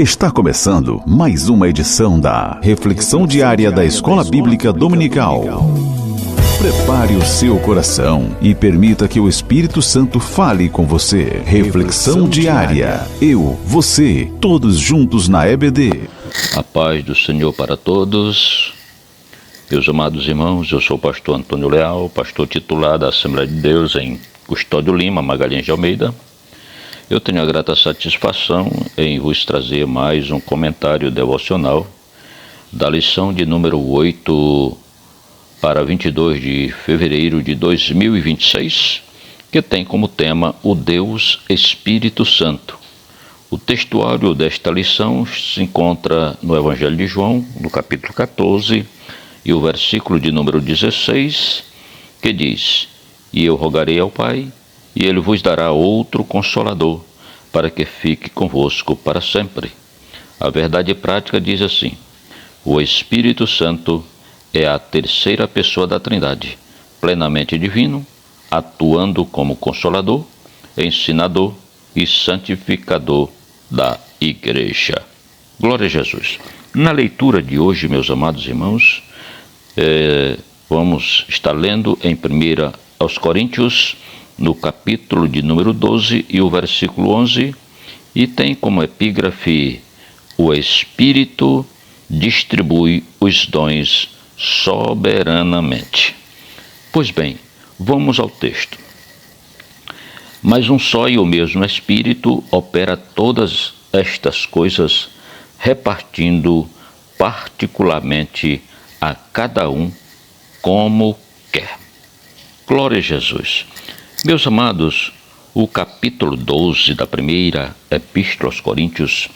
Está começando mais uma edição da Reflexão Diária da Escola Bíblica Dominical. Prepare o seu coração e permita que o Espírito Santo fale com você. Reflexão Diária. Eu, você, todos juntos na EBD. A paz do Senhor para todos. Meus amados irmãos, eu sou o pastor Antônio Leal, pastor titular da Assembleia de Deus em Custódio Lima, Magalhães de Almeida. Eu tenho a grata satisfação em vos trazer mais um comentário devocional da lição de número 8 para 22 de fevereiro de 2026, que tem como tema o Deus Espírito Santo. O textuário desta lição se encontra no Evangelho de João, no capítulo 14, e o versículo de número 16, que diz: E eu rogarei ao Pai, e Ele vos dará outro Consolador, para que fique convosco para sempre. A verdade prática diz assim: o Espírito Santo é a terceira pessoa da Trindade, plenamente divino, atuando como Consolador, ensinador e santificador da Igreja. Glória a Jesus. Na leitura de hoje, meus amados irmãos, vamos estar lendo em 1 aos Coríntios, no capítulo de número 12 e o versículo 11, e tem como epígrafe: o Espírito distribui os dons soberanamente. Pois bem, vamos ao texto. Mas um só e o mesmo Espírito opera todas estas coisas, repartindo particularmente a cada um como quer. Glória a Jesus. Meus amados, o capítulo 12 da primeira Epístola aos Coríntios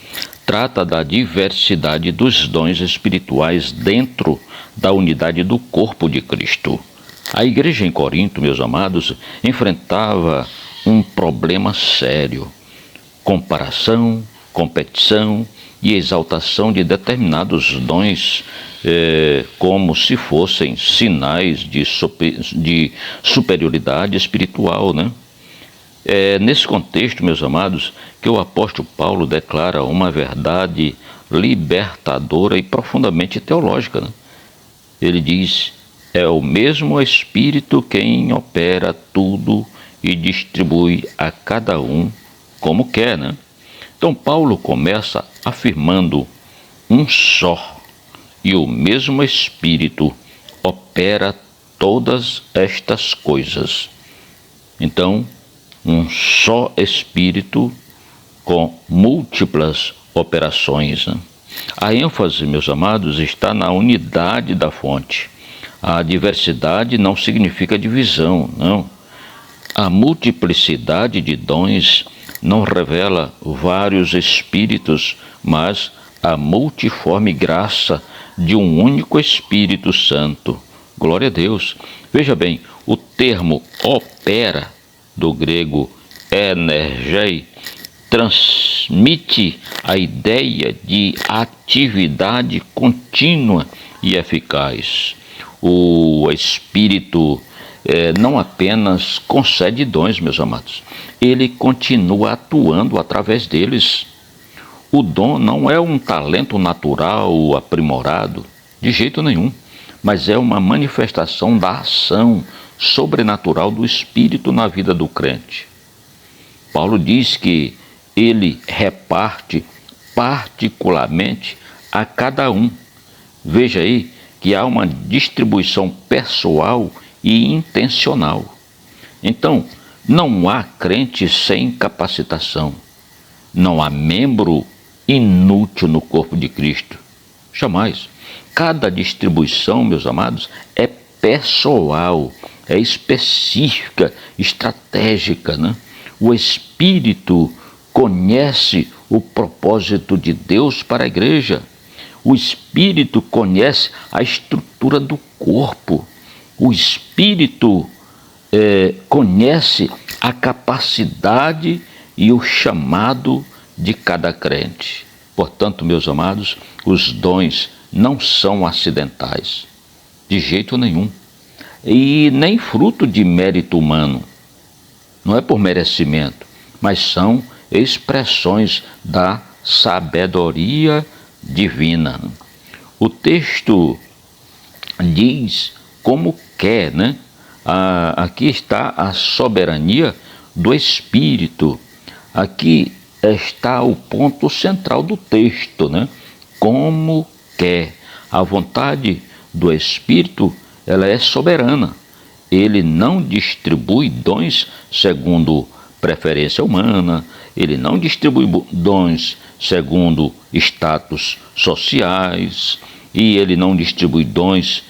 trata da diversidade dos dons espirituais dentro da unidade do corpo de Cristo. A igreja em Corinto, meus amados, enfrentava um problema sério: comparação, competição e exaltação de determinados dons, como se fossem sinais de superioridade espiritual, né? É nesse contexto, meus amados, que o apóstolo Paulo declara uma verdade libertadora e profundamente teológica, né? Ele diz: é o mesmo Espírito quem opera tudo e distribui a cada um como quer, né? Então Paulo começa afirmando: um só e o mesmo Espírito opera todas estas coisas. Então, um só Espírito com múltiplas operações, né? A ênfase, meus amados, está na unidade da fonte. A diversidade não significa divisão, não. A multiplicidade de dons não revela vários espíritos, mas a multiforme graça de um único Espírito Santo. Glória a Deus. Veja bem, o termo opera, do grego energei, transmite a ideia de atividade contínua e eficaz. O Espírito não apenas concede dons, meus amados, ele continua atuando através deles. O dom não é um talento natural aprimorado, de jeito nenhum, mas é uma manifestação da ação sobrenatural do Espírito na vida do crente. Paulo diz que ele reparte particularmente a cada um. Veja aí que há uma distribuição pessoal e intencional. Então, não há crente sem capacitação. Não há membro inútil no corpo de Cristo. Jamais. Cada distribuição, meus amados, é pessoal, é específica, estratégica, né? O Espírito conhece o propósito de Deus para a igreja. O Espírito conhece a estrutura do corpo. O Espírito conhece a capacidade e o chamado de cada crente. Portanto, meus amados, os dons não são acidentais, de jeito nenhum, e nem fruto de mérito humano. Não é por merecimento, mas são expressões da sabedoria divina. O texto diz como quer, né? Aqui está a soberania do Espírito. Aqui está o ponto central do texto, né? Como quer. A vontade do Espírito, ela é soberana. Ele não distribui dons segundo preferência humana, ele não distribui dons segundo status sociais, e ele não distribui dons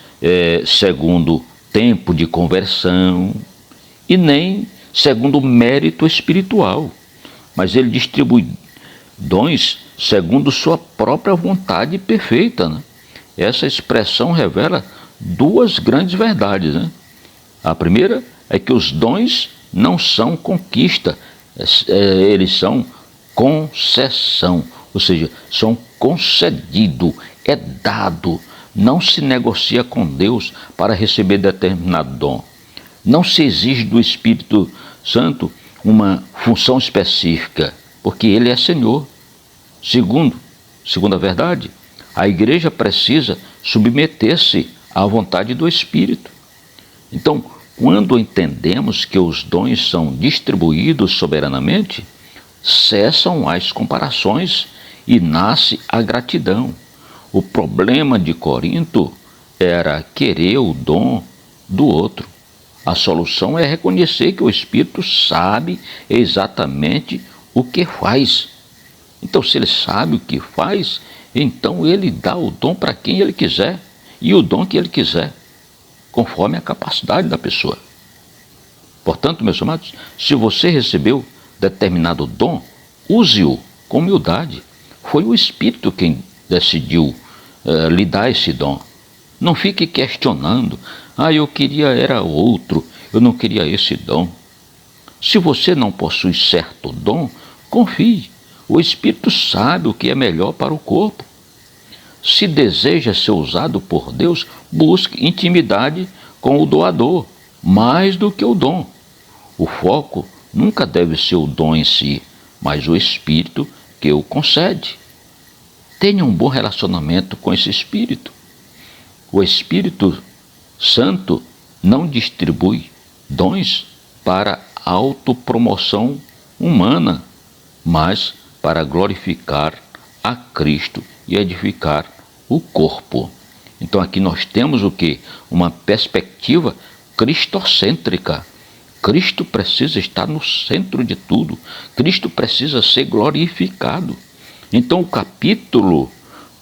segundo tempo de conversão, e nem segundo mérito espiritual, mas ele distribui dons segundo sua própria vontade perfeita, né? Essa expressão revela duas grandes verdades, né? A primeira é que os dons não são conquista, eles são concessão, ou seja, são concedidos, é dado. Não se negocia com Deus para receber determinado dom. Não se exige do Espírito Santo uma função específica, porque Ele é Senhor. Segunda verdade, a igreja precisa submeter-se à vontade do Espírito. Então, quando entendemos que os dons são distribuídos soberanamente, cessam as comparações e nasce a gratidão. O problema de Corinto era querer o dom do outro. A solução é reconhecer que o Espírito sabe exatamente o que faz. Então, se ele sabe o que faz, então ele dá o dom para quem ele quiser e o dom que ele quiser, conforme a capacidade da pessoa. Portanto, meus amados, se você recebeu determinado dom, use-o com humildade. Foi o Espírito quem decidiu lhe dar esse dom. Não fique questionando, eu queria era outro, eu não queria esse dom. Se você não possui certo dom, confie. O Espírito sabe o que é melhor para o corpo. Se deseja ser usado por Deus, busque intimidade com o doador, mais do que o dom. O foco nunca deve ser o dom em si, mas o Espírito que o concede. Tenha um bom relacionamento com esse Espírito. O Espírito Santo não distribui dons para autopromoção humana, mas para glorificar a Cristo e edificar o corpo. Então aqui nós temos o quê? Uma perspectiva cristocêntrica. Cristo precisa estar no centro de tudo. Cristo precisa ser glorificado. Então o capítulo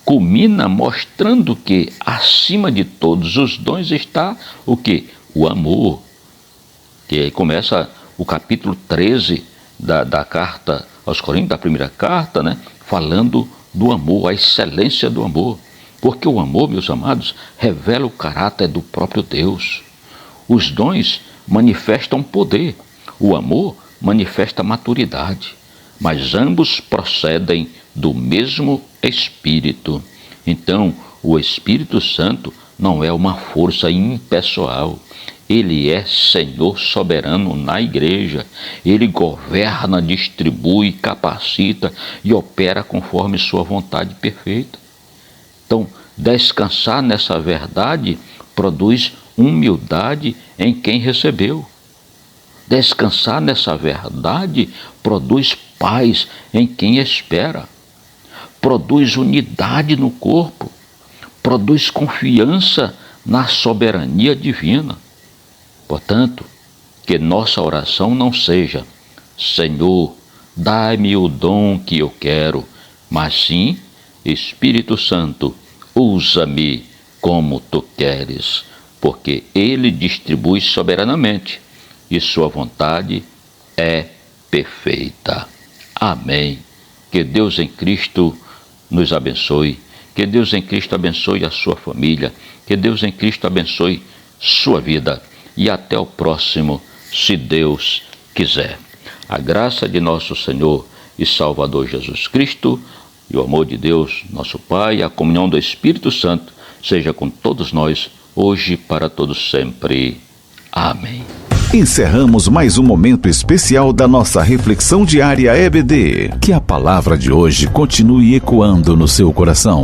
culmina mostrando que acima de todos os dons está o quê? O amor. Que aí começa o capítulo 13 da carta aos Coríntios, da primeira carta, né? Falando do amor, a excelência do amor. Porque o amor, meus amados, revela o caráter do próprio Deus. Os dons manifestam poder, o amor manifesta maturidade, mas ambos procedem do mesmo Espírito. Então, o Espírito Santo não é uma força impessoal. Ele é Senhor soberano na igreja. Ele governa, distribui, capacita e opera conforme sua vontade perfeita. Então, descansar nessa verdade produz humildade em quem recebeu. Descansar nessa verdade produz paz em quem espera. Produz unidade no corpo. Produz confiança na soberania divina. Portanto, que nossa oração não seja: Senhor, dai-me o dom que eu quero, mas sim: Espírito Santo, usa-me como tu queres, porque ele distribui soberanamente e sua vontade é perfeita. Amém. Que Deus em Cristo nos abençoe. Que Deus em Cristo abençoe a sua família. Que Deus em Cristo abençoe sua vida. E até o próximo, se Deus quiser. A graça de nosso Senhor e Salvador Jesus Cristo e o amor de Deus, nosso Pai, e a comunhão do Espírito Santo seja com todos nós, hoje e para todos sempre. Amém. Encerramos mais um momento especial da nossa reflexão diária EBD. Que a palavra de hoje continue ecoando no seu coração.